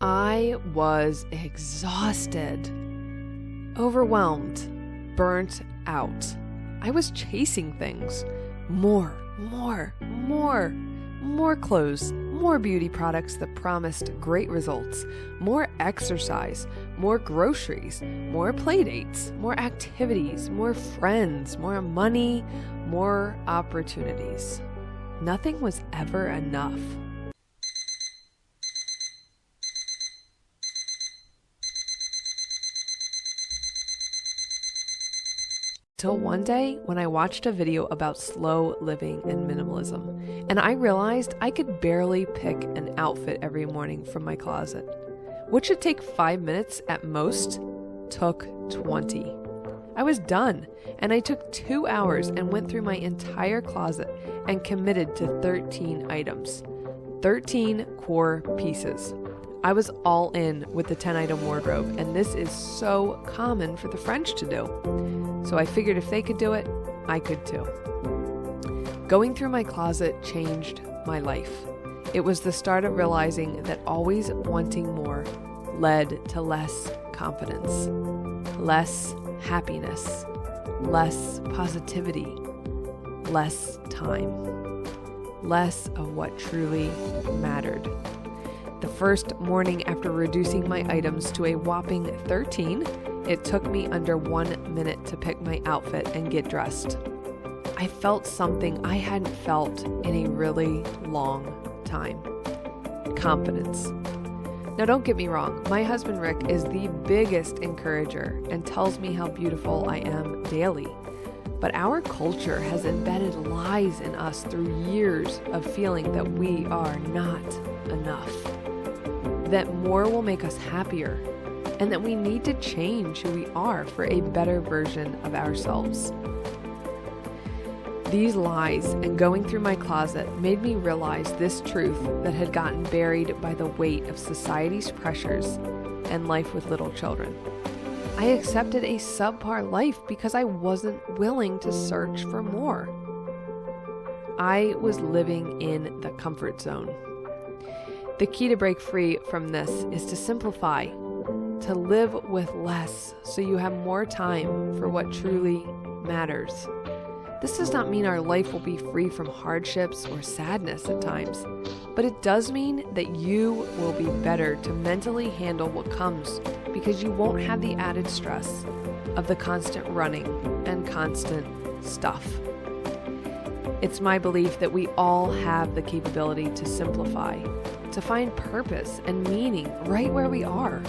I was exhausted, overwhelmed, burnt out. I was chasing things. More clothes, more beauty products that promised great results, more exercise, more groceries, more play dates, more activities, more friends, more money, more opportunities. Nothing was ever enough. Till one day when I watched a video about slow living and minimalism, and I realized I could barely pick an outfit every morning from my closet. What should take 5 minutes at most took 20. I was done, and I took 2 hours and went through my entire closet and committed to 13 items, 13 core pieces. I was all in with the 10-item wardrobe, and this is so common for the French to do. So I figured if they could do it, I could too. Going through my closet changed my life. It was the start of realizing that always wanting more led to less confidence, less happiness, less positivity, less time, less of what truly mattered. The first morning after reducing my items to a whopping 13, it took me under 1 minute to pick my outfit and get dressed. I felt something I hadn't felt in a really long time. Confidence. Now don't get me wrong, my husband Rick is the biggest encourager and tells me how beautiful I am daily. But our culture has embedded lies in us through years of feeling that we are not enough, that more will make us happier, and that we need to change who we are for a better version of ourselves. These lies and going through my closet made me realize this truth that had gotten buried by the weight of society's pressures and life with little children. I accepted a subpar life because I wasn't willing to search for more. I was living in the comfort zone. The key to break free from this is to simplify, to live with less so you have more time for what truly matters. This does not mean our life will be free from hardships or sadness at times, but it does mean that you will be better to mentally handle what comes because you won't have the added stress of the constant running and constant stuff. It's my belief that we all have the capability to simplify, to find purpose and meaning right where we are.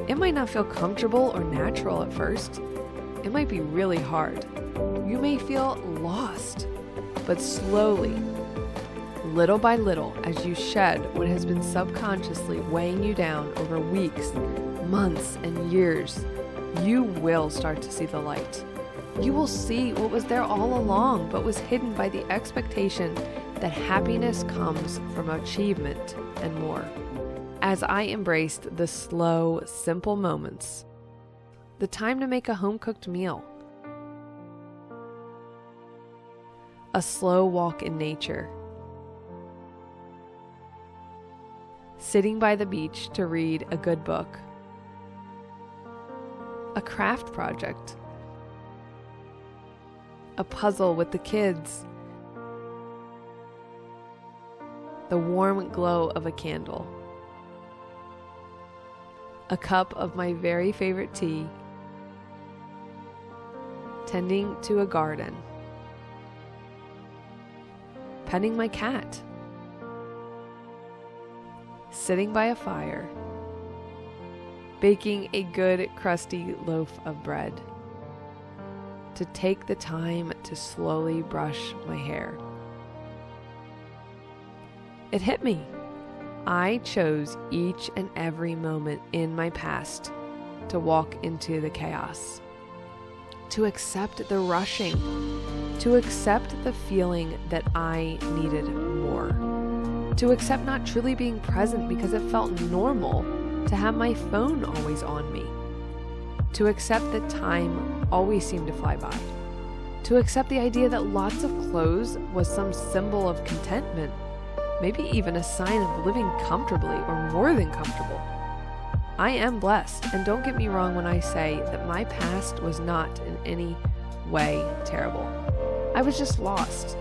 It might not feel comfortable or natural at first. It might be really hard. You may feel lost, but slowly, little by little, as you shed what has been subconsciously weighing you down over weeks, months, and years, you will start to see the light. You will see what was there all along, but was hidden by the expectation that happiness comes from achievement and more. As I embraced the slow, simple moments, the time to make a home-cooked meal, a slow walk in nature, sitting by the beach to read a good book, a craft project, a puzzle with the kids, the warm glow of a candle, a cup of my very favorite tea, tending to a garden, petting my cat, sitting by a fire, baking a good crusty loaf of bread, to take the time to slowly brush my hair. It hit me. I chose each and every moment in my past to walk into the chaos, to accept the rushing, to accept the feeling that I needed more, to accept not truly being present because it felt normal to have my phone always on me, to accept that time always seemed to fly by, to accept the idea that lots of clothes was some symbol of contentment, maybe even a sign of living comfortably or more than comfortable. I am blessed, and don't get me wrong when I say that my past was not in any way terrible. I was just lost.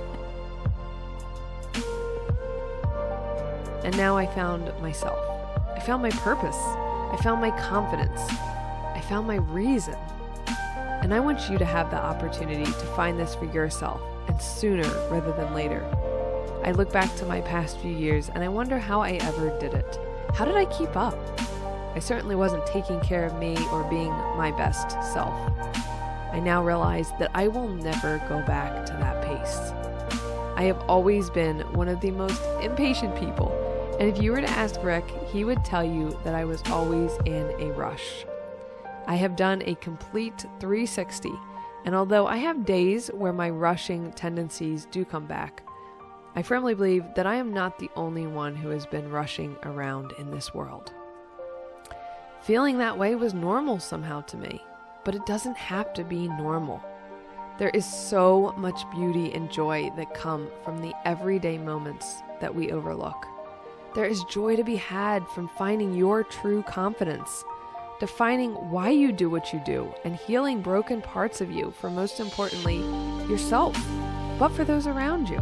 And now I found myself. I found my purpose. I found my confidence. I found my reason. And I want you to have the opportunity to find this for yourself, and sooner rather than later. I look back to my past few years and I wonder how I ever did it. How did I keep up? I certainly wasn't taking care of me or being my best self. I now realize that I will never go back to that pace. I have always been one of the most impatient people, and if you were to ask Rick, he would tell you that I was always in a rush. I have done a complete 360, and although I have days where my rushing tendencies do come back, I firmly believe that I am not the only one who has been rushing around in this world. Feeling that way was normal somehow to me, but it doesn't have to be normal. There is so much beauty and joy that come from the everyday moments that we overlook. There is joy to be had from finding your true confidence, defining why you do what you do, and healing broken parts of you, for most importantly, yourself, but for those around you.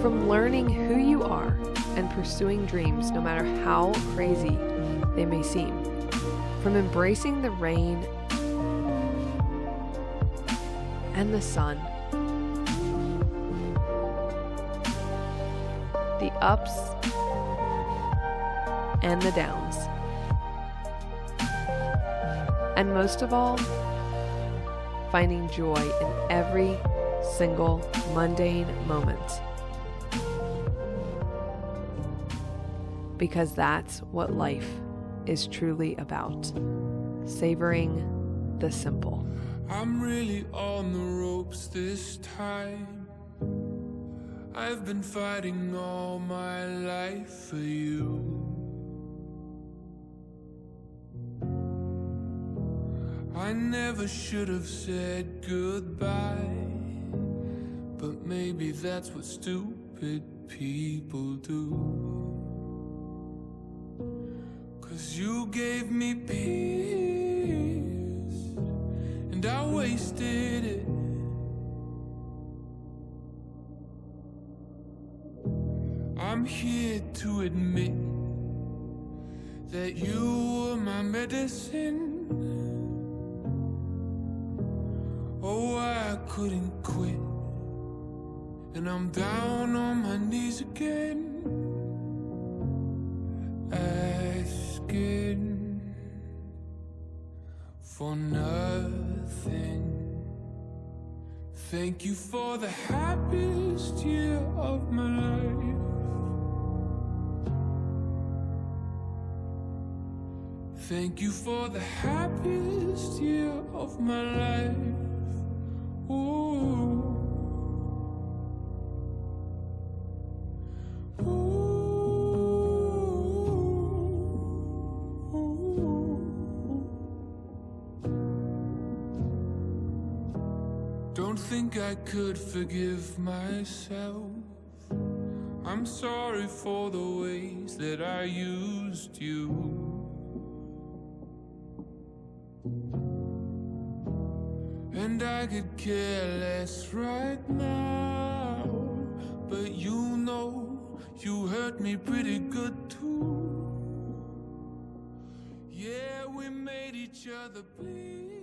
From learning who you are and pursuing dreams no matter how crazy they may seem. From embracing the rain and the sun, the ups and the downs, and most of all, finding joy in every single mundane moment. Because that's what life is truly about. Savoring the simple. I'm really on the ropes this time. I've been fighting all my life for you. I never should have said goodbye, but maybe that's what stupid people do. 'Cause you gave me peace, and I wasted it. I'm here to admit that you were my medicine. Oh, I couldn't quit, and I'm down on my knees again, asking for nothing. Thank you for the happiest year of my life. Thank you for the happiest year of my life. Ooh. Don't think I could forgive myself. I'm sorry for the ways that I used you. And I could care less right now, but you know you hurt me pretty good too. Yeah, we made each other bleed.